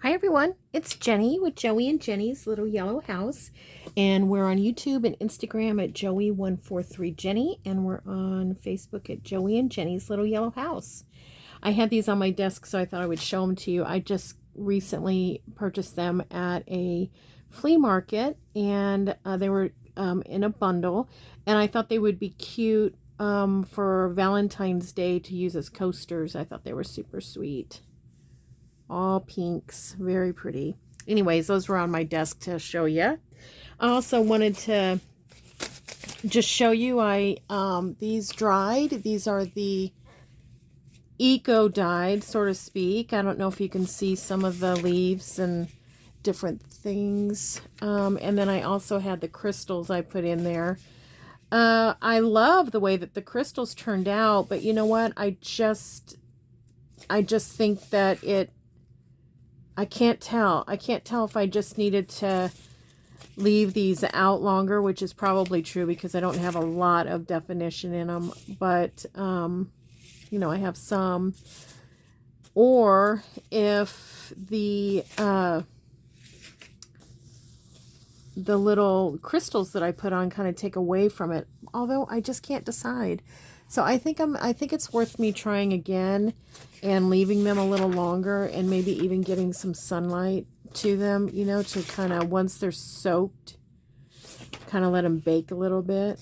Hi everyone, it's Jenny with Joey and Jenny's Little Yellow House, and we're on YouTube and Instagram at Joey143Jenny, and we're on Facebook at Joey and Jenny's Little Yellow House. I had these on my desk, so I thought I would show them to you. I just recently purchased them at a flea market, and they were in a bundle, and I thought they would be cute for Valentine's Day to use as coasters. I thought they were super sweet. All pinks, very pretty. Anyways, those were on my desk to show you. I also wanted to just show you these dried. These are the eco dyed, so to speak. I don't know if you can see some of the leaves and different things. And then I also had the crystals I put in there. I love the way that the crystals turned out, but you know what? I just think that I can't tell. I can't tell if I just needed to leave these out longer, which is probably true because I don't have a lot of definition in them. But, you know, I have some. Or if the little crystals that I put on kind of take away from it. Although I just can't decide. So I think it's worth me trying again and leaving them a little longer and maybe even getting some sunlight to them, you know, to kind of, once they're soaked, kind of let them bake a little bit.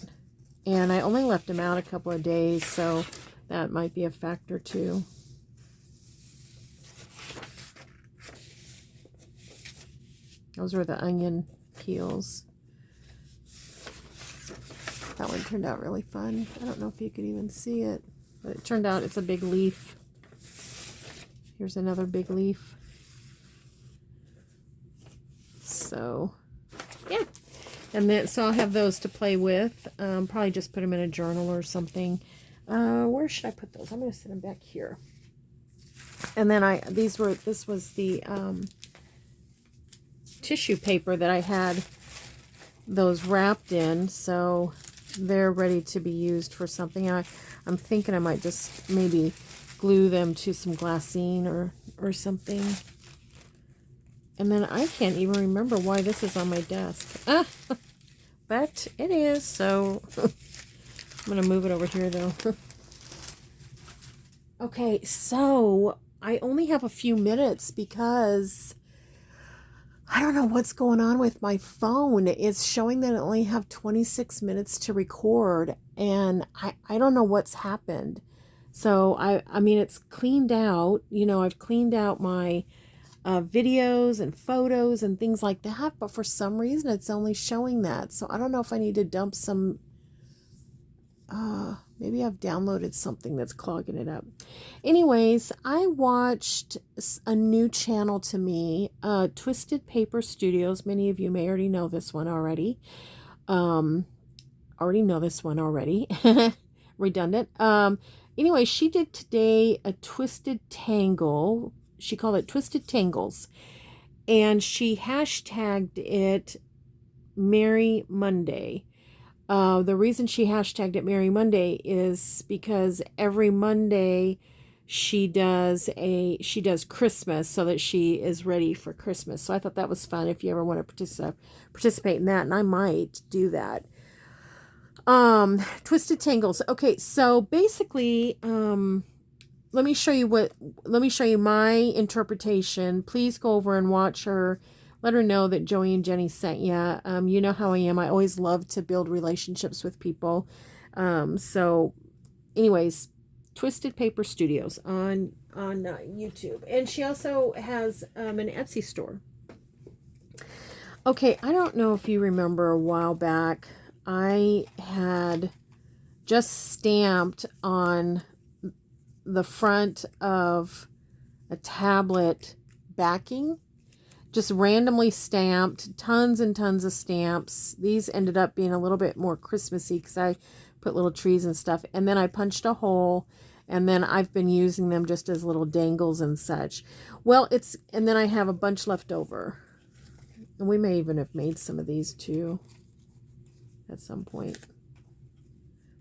And I only left them out a couple of days, so that might be a factor too. Those were the onion peels. That one turned out really fun. I don't know if you could even see it, but it turned out it's a big leaf. Here's another big leaf. So, yeah. And then, so I'll have those to play with. Probably just put them in a journal or something. Where should I put those? I'm going to set them back here. And then this was the tissue paper that I had those wrapped in. So they're ready to be used for something. I'm thinking I might just maybe glue them to some glassine or something. And then I can't even remember why this is on my desk. But it is, so I'm going to move it over here though. Okay, so I only have a few minutes because I don't know what's going on with my phone. It's showing that I only have 26 minutes to record, and I don't know what's happened. So, I mean, it's cleaned out. You know, I've cleaned out my videos and photos and things like that, but for some reason it's only showing that. So I don't know if I need to dump some, maybe I've downloaded something that's clogging it up. Anyways, I watched a new channel to me, Twisted Paper Studios. Many of you may already know this one already. Redundant. Anyway, she did today a twisted tangle. She called it Twisted Tangles. And she hashtagged it Merry Monday. The reason she hashtagged it Merry Monday is because every Monday she does Christmas, so that she is ready for Christmas. So I thought that was fun if you ever want to participate in that, and I might do that. Twisted Tangles. Okay, so basically, let me show you my interpretation. Please go over and watch her. Let her know that Joey and Jenny sent you. You know how I am. I always love to build relationships with people. So anyways, Twisted Paper Studios on YouTube. And she also has an Etsy store. Okay, I don't know if you remember a while back, I had just stamped on the front of a tablet backing, just randomly stamped, tons and tons of stamps. These ended up being a little bit more Christmassy because I put little trees and stuff, and then I punched a hole, and then I've been using them just as little dangles and such. Well, and then I have a bunch left over, and we may even have made some of these too at some point.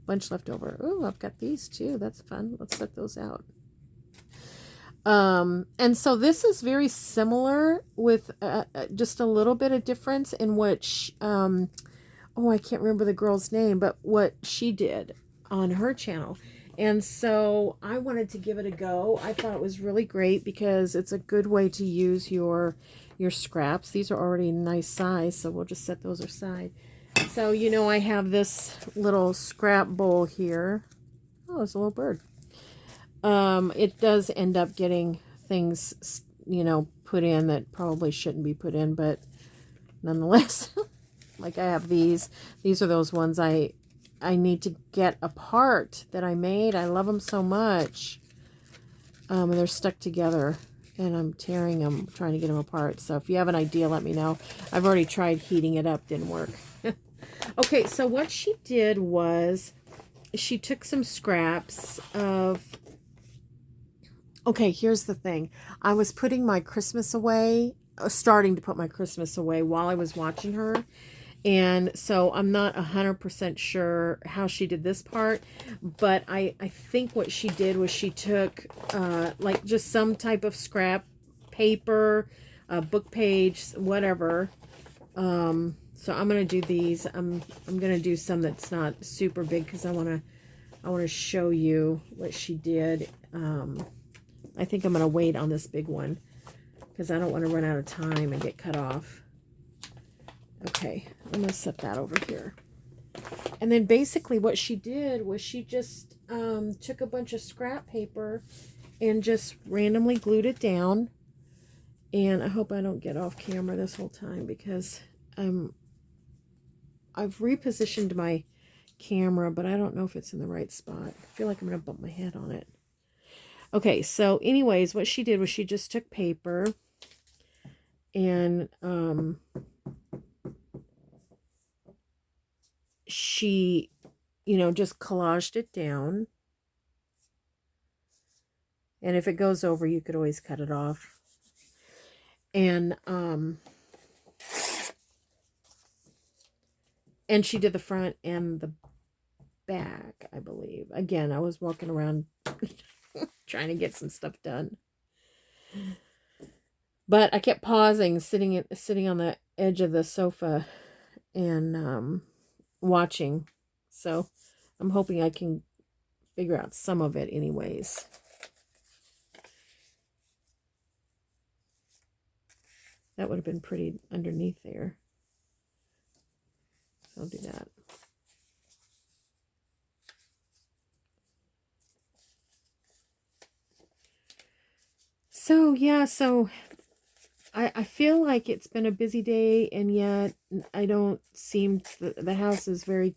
Bunch left over. Oh, I've got these too. That's fun. Let's set those out. And so this is very similar with just a little bit of difference in which, oh, I can't remember the girl's name, but what she did on her channel. And so I wanted to give it a go. I thought it was really great because it's a good way to use your scraps. These are already nice size, so we'll just set those aside. So, you know, I have this little scrap bowl here. Oh, it's a little bird. It does end up getting things, you know, put in that probably shouldn't be put in, but nonetheless, like I have these. These are those ones I need to get apart that I made. I love them so much. And they're stuck together, and I'm tearing them, trying to get them apart. So if you have an idea, let me know. I've already tried heating it up, didn't work. Okay, so what she did was she took some scraps of... Okay, here's the thing. I was putting my Christmas away, starting to put my Christmas away while I was watching her. And so I'm not 100% sure how she did this part, but I think what she did was she took like just some type of scrap paper, book page, whatever. So I'm going to do these. I'm going to do some that's not super big because I want to show you what she did. I think I'm going to wait on this big one because I don't want to run out of time and get cut off. Okay, I'm going to set that over here. And then basically what she did was she just took a bunch of scrap paper and just randomly glued it down. And I hope I don't get off camera this whole time because I've repositioned my camera, but I don't know if it's in the right spot. I feel like I'm going to bump my head on it. Okay, so anyways, what she did was she just took paper and she, you know, just collaged it down. And if it goes over, you could always cut it off. And she did the front and the back, I believe. Again, I was walking around trying to get some stuff done. But I kept pausing, sitting on the edge of the sofa and watching. So I'm hoping I can figure out some of it anyways. That would have been pretty underneath there. I'll do that. So yeah, so I feel like it's been a busy day, and yet I don't seem the house is very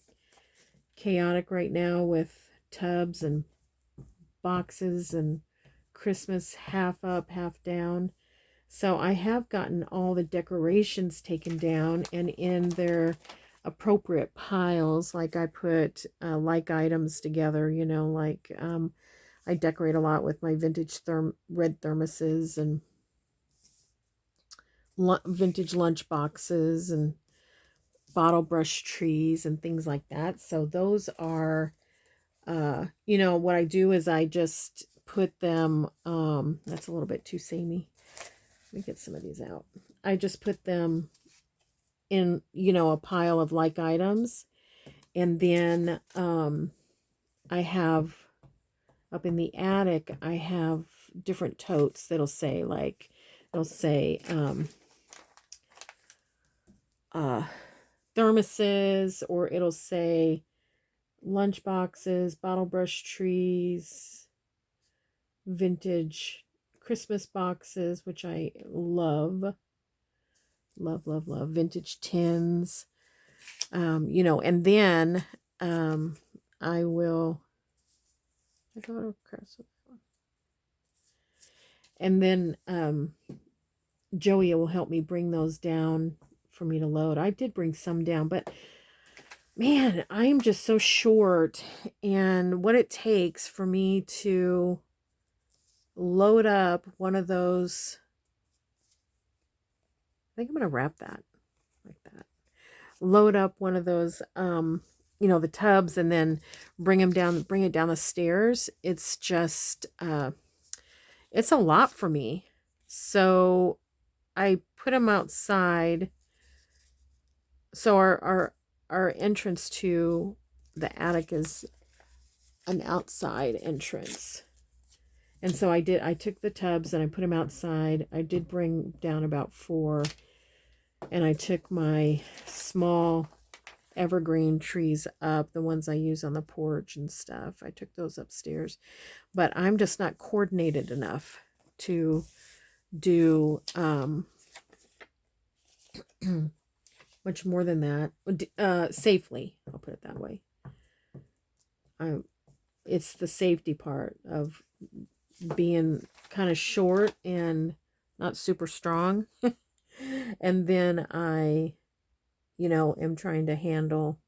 chaotic right now with tubs and boxes and Christmas half up, half down. So I have gotten all the decorations taken down and in their appropriate piles. Like I put like items together, you know, like I decorate a lot with my vintage red thermoses and vintage lunch boxes and bottle brush trees and things like that. So those are, you know, what I do is I just put them, that's a little bit too samey. Let me get some of these out. I just put them in, you know, a pile of like items. And then I have up in the attic, I have different totes that'll say like, it'll say thermoses, or it'll say lunch boxes, bottle brush trees, vintage Christmas boxes, which I love. Love, love, love. Vintage tins. You know, and then I will... I go across. And then Joey will help me bring those down for me to load. I did bring some down, but man, I am just so short. And what it takes for me to load up one of those, I think I'm going to wrap that like that. Load up one of those, you know, the tubs, and then bring it down the stairs. It's just, it's a lot for me. So I put them outside. So our entrance to the attic is an outside entrance. And so I took the tubs and I put them outside. I did bring down about 4. And I took my small evergreen trees up, the ones I use on the porch and stuff. I took those upstairs. But I'm just not coordinated enough to do much more than that safely. I'll put it that way. It's the safety part of being kind of short and not super strong. And then I, am trying to handle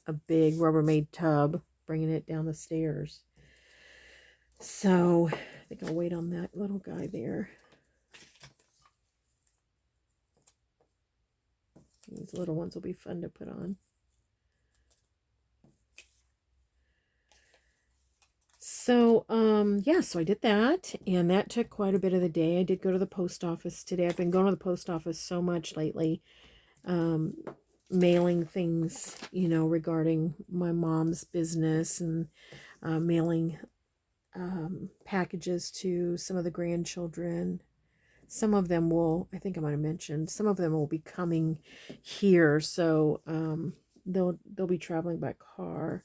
a big Rubbermaid tub, bringing it down the stairs. So I think I'll wait on that little guy there. These little ones will be fun to put on. So, yeah, so I did that, and that took quite a bit of the day. I did go to the post office today. I've been going to the post office so much lately, mailing things, regarding my mom's business, and mailing packages to some of the grandchildren. Some of them will, I think I might have mentioned, some of them will be coming here, so they'll be traveling by car.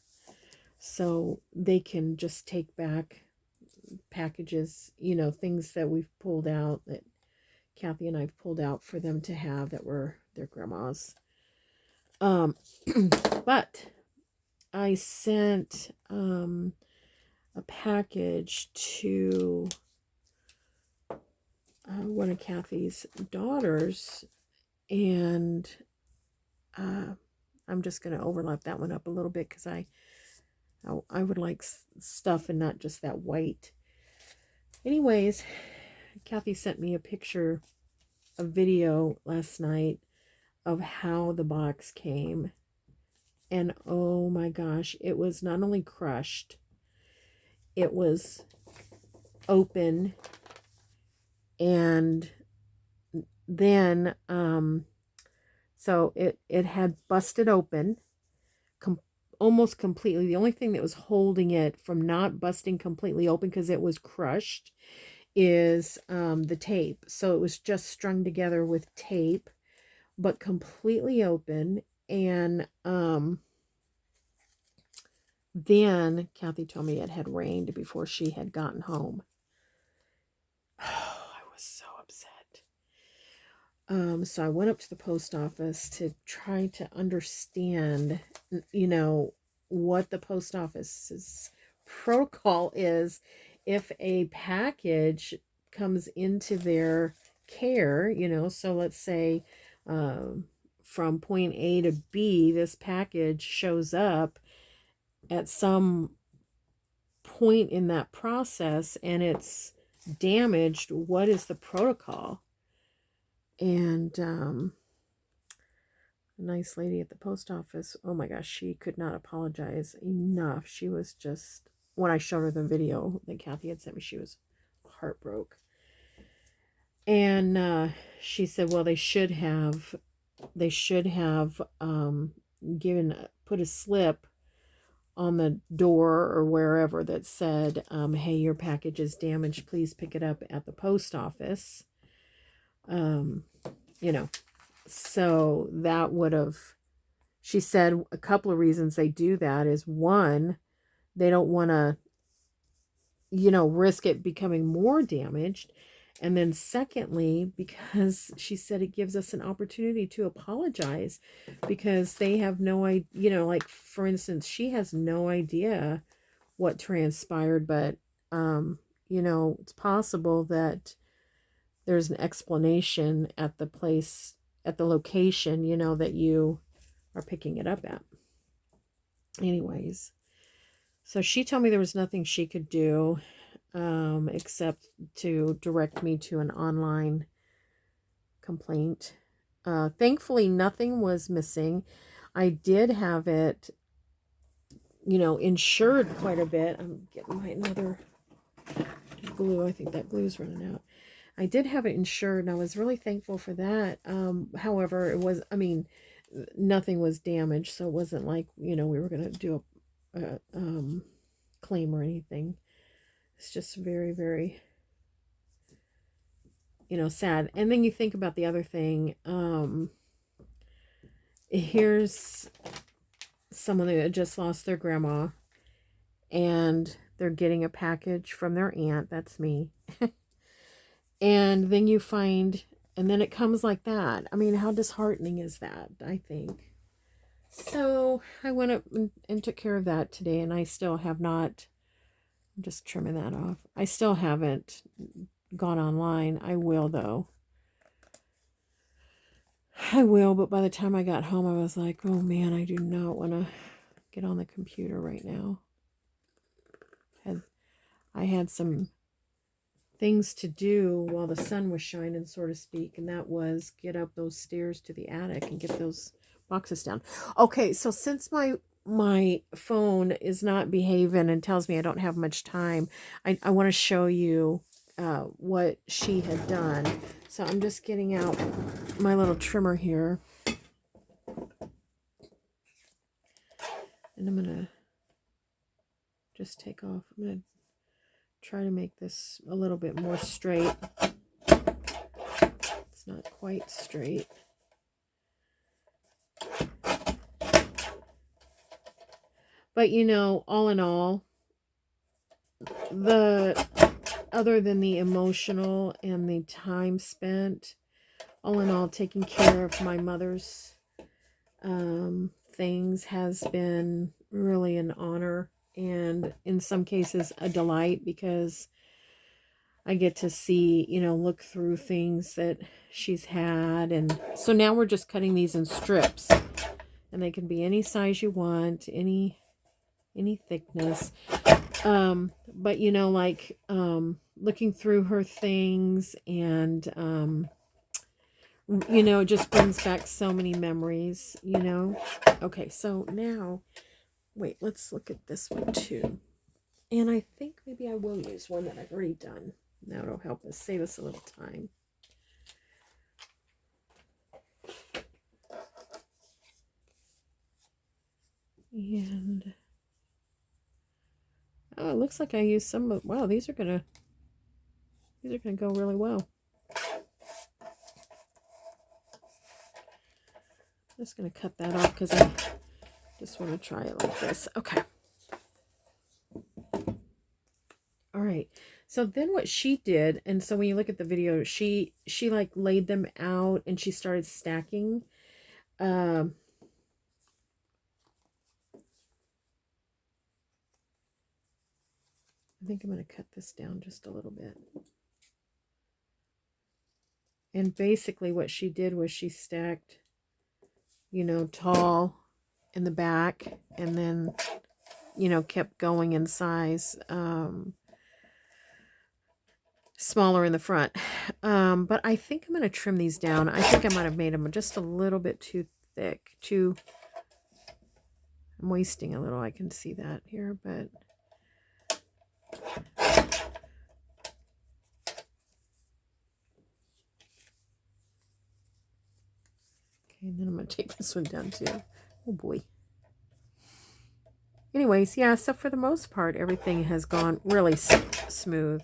So they can just take back packages, things that we've pulled out, that Kathy and I've pulled out for them to have, that were their grandma's. But I sent a package to one of Kathy's daughters, and I'm just going to overlap that one up a little bit because I would like stuff and not just that white. Anyways, Kathy sent me a video last night of how the box came. And oh my gosh, it was not only crushed, it was open. And then, so it had busted open almost completely. The only thing that was holding it from not busting completely open, because it was crushed, is the tape. So it was just strung together with tape, but completely open. And then Kathy told me it had rained before she had gotten home. Oh, I was so upset. So I went up to the post office to try to understand, what the post office's protocol is if a package comes into their care, so let's say from point A to B, this package shows up at some point in that process and it's damaged. What is the protocol? And a nice lady at the post office, oh my gosh, she could not apologize enough. She was just, when I showed her the video that Kathy had sent me, she was heartbroken. And she said, well, they should have put a slip on the door or wherever that said, hey, your package is damaged, please pick it up at the post office. So that would have, she said a couple of reasons they do that is, one, they don't want to, risk it becoming more damaged. And then secondly, because she said it gives us an opportunity to apologize, because they have no idea, like for instance, she has no idea what transpired, but, it's possible that there's an explanation at the place, at the location, that you are picking it up at. Anyways, so she told me there was nothing she could do except to direct me to an online complaint. Thankfully, nothing was missing. I did have it, insured quite a bit. I'm getting my another glue. I think that glue's running out. I did have it insured, and I was really thankful for that. However, it was, I mean, nothing was damaged, so it wasn't like, you know, we were going to do a claim or anything. It's just very, very, you know, sad. And then you think about the other thing. Here's someone that just lost their grandma, and they're getting a package from their aunt. That's me. And then you find, and then it comes like that. I mean, how disheartening is that, I think. So I went up and took care of that today, and I still have not, I'm just trimming that off. I still haven't gone online. I will, though. I will, but by the time I got home, I was like, oh man, I do not want to get on the computer right now. I had some things to do while the sun was shining, so to speak, and that was get up those stairs to the attic and get those boxes down. Okay, so since my phone is not behaving and tells me I don't have much time, I want to show you what she had done. So I'm just getting out my little trimmer here, and I'm gonna just take off. I'm gonna try to make this a little bit more straight. It's not quite straight. But you know, all in all, other than the emotional and the time spent, all in all, taking care of my mother's things has been really an honor, and in some cases a delight, because I get to see, you know, look through things that she's had. And so now we're just cutting these in strips, and they can be any size you want, any thickness. But you know, like looking through her things, and you know, it just brings back so many memories, you know. Okay, so now, wait, let's look at this one too. And I think maybe I will use one that I've already done. Now it'll help us, save us a little time. And, oh, it looks like I used some of, wow, these are gonna go really well. I'm just going to cut that off because I just want to try it like this. Okay. All right. So then what she did, and so when you look at the video, she like laid them out and she started stacking. I think I'm going to cut this down just a little bit. And basically what she did was she stacked, you know, tall in the back, and then, you know, kept going in size, smaller in the front. But I think I'm going to trim these down. I think I might have made them just a little bit too thick. I'm wasting a little. I can see that here, but okay, and then I'm going to take this one down too. Oh boy. Anyways, yeah, so for the most part, everything has gone really smooth.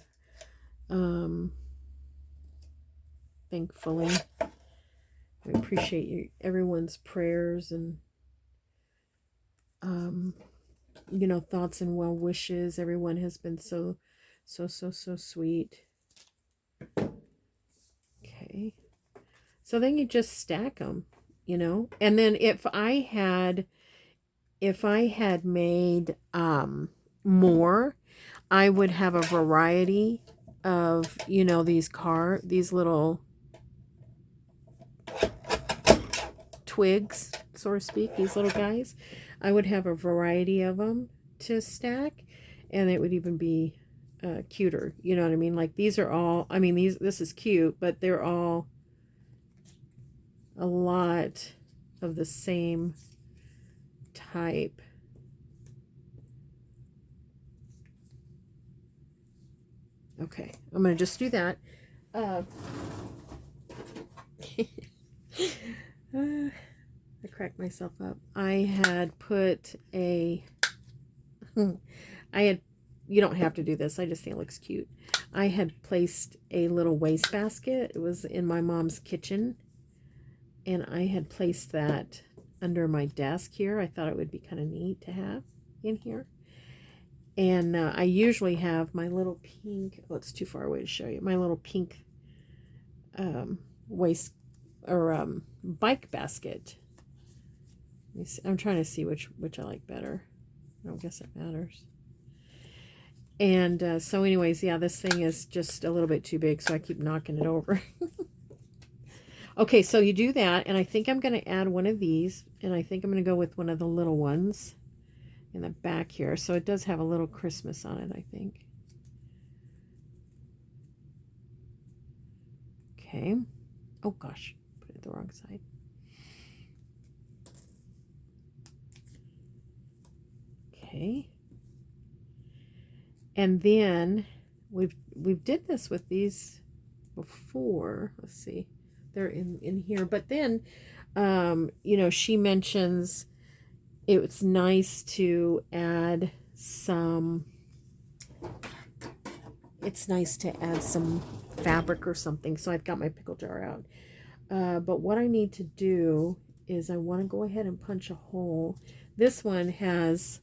Thankfully. I appreciate everyone's prayers and, you know, thoughts and well wishes. Everyone has been so sweet. Okay. So then you just stack them, you know, and then if I had made more, I would have a variety of, you know, these little twigs, so to speak, these little guys. I would have a variety of them to stack, and it would even be cuter, you know what I mean? Like these are all, I mean, this is cute, but they're all a lot of the same type. Okay, I'm going to just do that. I cracked myself up. I had put a, you don't have to do this. I just think it looks cute. I had placed a little wastebasket. It was in my mom's kitchen. And I had placed that under my desk here. I thought it would be kind of neat to have in here. And I usually have my little pink, oh, it's too far away to show you, my little pink waste or bike basket. I'm trying to see which I like better. I don't guess it matters. And so anyways, yeah, this thing is just a little bit too big, so I keep knocking it over. Okay, so you do that, and I think I'm going to add one of these, and I think I'm going to go with one of the little ones in the back here. So it does have a little Christmas on it, I think. Okay. Oh gosh, put it the wrong side. Okay. And then we've did this with these before. Let's see. They're in here. But then you know, she mentions it's nice to add some, it's nice to add some fabric or something. So I've got my pickle jar out. But what I need to do is I want to go ahead and punch a hole. This one has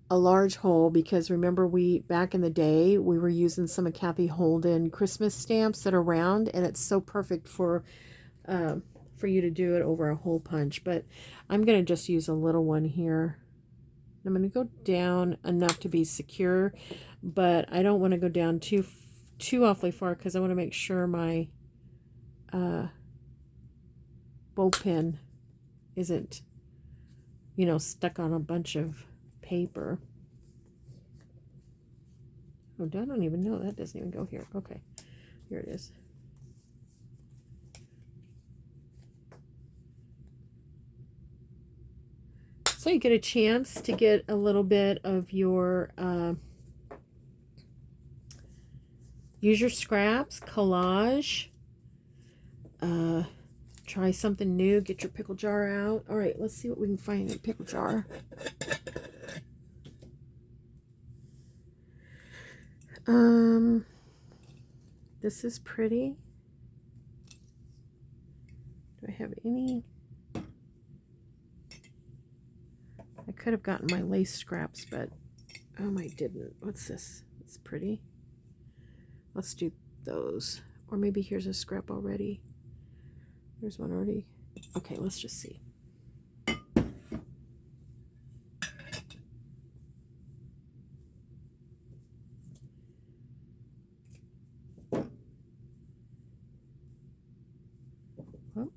a large hole because remember back in the day we were using some of Kathy Holden Christmas stamps that are round, and it's so perfect for you to do it over a hole punch. But I'm going to just use a little one here. I'm going to go down enough to be secure, but I don't want to go down too awfully far because I want to make sure my bow pin isn't, you know, stuck on a bunch of paper. Oh, I don't even know. That doesn't even go here. Okay, here it is. So you get a chance to get a little bit of your, use your scraps, collage, try something new, get your pickle jar out. All right, let's see what we can find in the pickle jar. This is pretty. Do I have any? I could have gotten my lace scraps, but I didn't. What's this? It's pretty. Let's do those. Or maybe here's a scrap already. There's one already. Okay, let's just see. Oh.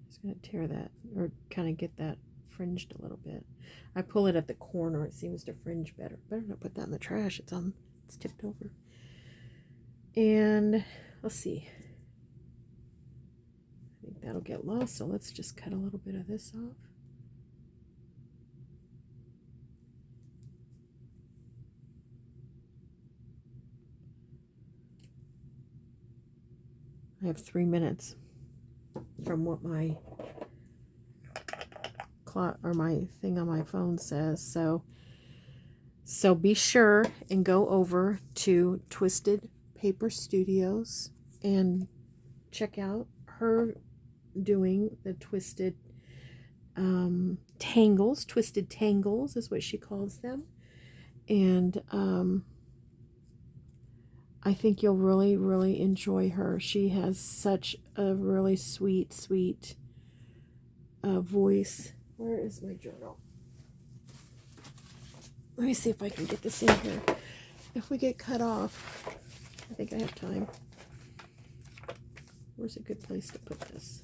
Just going to tear that, or kind of get that fringed a little bit. I pull it at the corner, it seems to fringe better. Better not put that in the trash. It's tipped over. And let's see. I think that'll get lost, so let's just cut a little bit of this off. I have 3 minutes from what my clock or my thing on my phone says. So be sure and go over to Twisted Paper Studios and check out her doing the twisted tangles. Twisted tangles is what she calls them. And I think you'll really, really enjoy her. She has such a really sweet voice. Where is my journal? Let me see if I can get this in here. If we get cut off, I think I have time. Where's a good place to put this?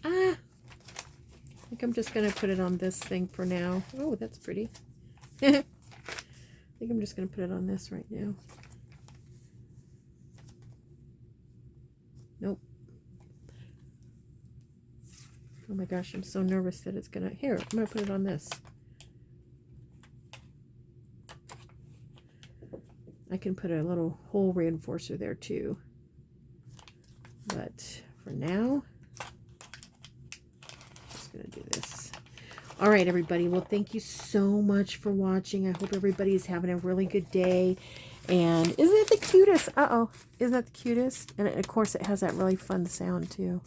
I think I'm just going to put it on this thing for now. Oh, that's pretty. I think I'm just going to put it on this right now. Nope. Oh my gosh, I'm so nervous that it's gonna, here, I'm gonna put it on this. I can put a little hole reinforcer there too. But for now, I'm just gonna do this. All right, everybody. Well, thank you so much for watching. I hope everybody's having a really good day. And isn't it the cutest? Uh-oh. Isn't that the cutest? And of course, it has that really fun sound too.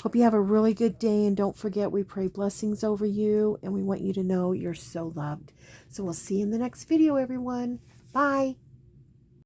Hope you have a really good day, and don't forget, we pray blessings over you, and we want you to know you're so loved. So we'll see you in the next video, everyone. Bye.